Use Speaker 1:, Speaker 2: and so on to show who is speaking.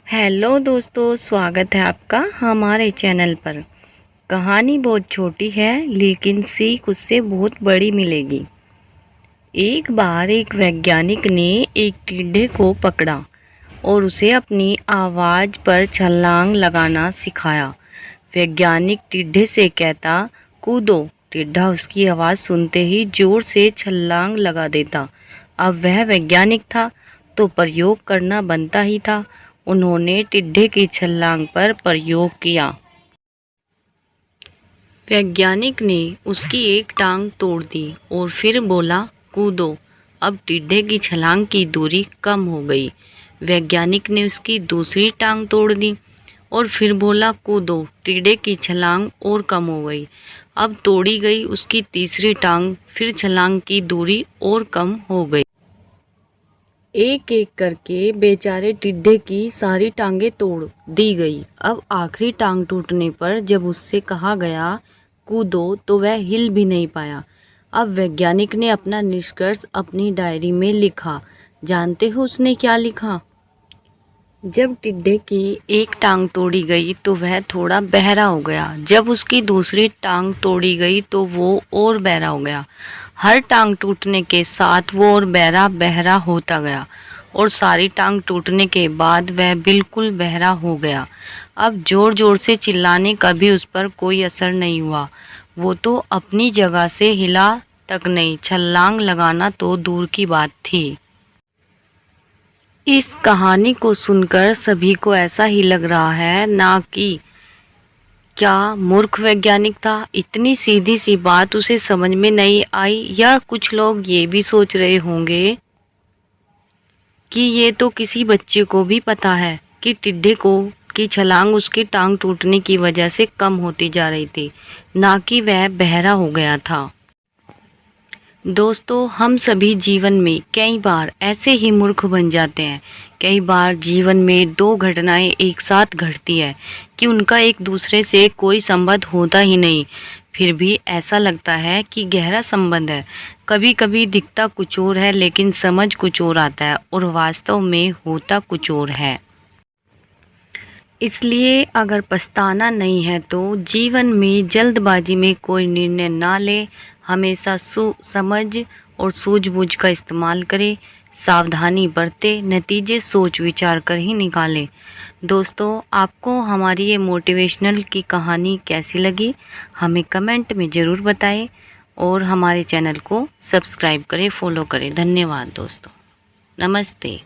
Speaker 1: Hello दोस्तों, स्वागत है आपका हमारे चैनल पर। कहानी बहुत छोटी है लेकिन सीख उससे बहुत बड़ी मिलेगी। एक बार एक वैज्ञानिक ने एक टिड्डे को पकड़ा और उसे अपनी आवाज़ पर छलांग लगाना सिखाया। वैज्ञानिक टिड्डे से कहता, कूदो। टिड्डा उसकी आवाज़ सुनते ही जोर से छलांग लगा देता। अब वह वैज्ञानिक था तो प्रयोग करना बनता ही था। उन्होंने टिड्डे की छलांग पर प्रयोग किया। वैज्ञानिक ने उसकी एक टांग तोड़ दी और फिर बोला, कूदो। अब टिड्डे की छलांग की दूरी कम हो गई। वैज्ञानिक ने उसकी दूसरी टांग तोड़ दी और फिर बोला, कूदो। टिड्डे की छलांग और कम हो गई। अब तोड़ी गई उसकी तीसरी टांग, फिर छलांग की दूरी और कम हो गई। एक एक करके बेचारे टिड्डे की सारी टांगें तोड़ दी गई। अब आखिरी टांग टूटने पर जब उससे कहा गया कूदो तो वह हिल भी नहीं पाया। अब वैज्ञानिक ने अपना निष्कर्ष अपनी डायरी में लिखा। जानते हो उसने क्या लिखा? जब टिड्डे की एक टांग तोड़ी गई तो वह थोड़ा बहरा हो गया। जब उसकी दूसरी टांग तोड़ी गई तो वो और बहरा हो गया। हर टांग टूटने के साथ वो और बहरा बहरा होता गया और सारी टांग टूटने के बाद वह बिल्कुल बहरा हो गया। अब जोर जोर से चिल्लाने का भी उस पर कोई असर नहीं हुआ। वो तो अपनी जगह से हिला तक नहीं, छलांग लगाना तो दूर की बात थी। इस कहानी को सुनकर सभी को ऐसा ही लग रहा है ना कि क्या मूर्ख वैज्ञानिक था, इतनी सीधी सी बात उसे समझ में नहीं आई। या कुछ लोग ये भी सोच रहे होंगे कि ये तो किसी बच्चे को भी पता है कि टिड्डे को की छलांग उसकी टांग टूटने की वजह से कम होती जा रही थी, ना कि वह बहरा हो गया था। दोस्तों, हम सभी जीवन में कई बार ऐसे ही मूर्ख बन जाते हैं। कई बार जीवन में दो घटनाएं एक साथ घटती है कि उनका एक दूसरे से कोई संबंध होता ही नहीं, फिर भी ऐसा लगता है कि गहरा संबंध है। कभी कभी दिखता कुछ और है लेकिन समझ कुछ और आता है और वास्तव में होता कुछ और है। इसलिए अगर पछताना नहीं है तो जीवन में जल्दबाजी में कोई निर्णय ना ले। हमेशा समझ और सूझबूझ का इस्तेमाल करें, सावधानी बरतें, नतीजे सोच विचार कर ही निकालें। दोस्तों, आपको हमारी ये मोटिवेशनल की कहानी कैसी लगी हमें कमेंट में ज़रूर बताएं और हमारे चैनल को सब्सक्राइब करें, फॉलो करें। धन्यवाद दोस्तों, नमस्ते।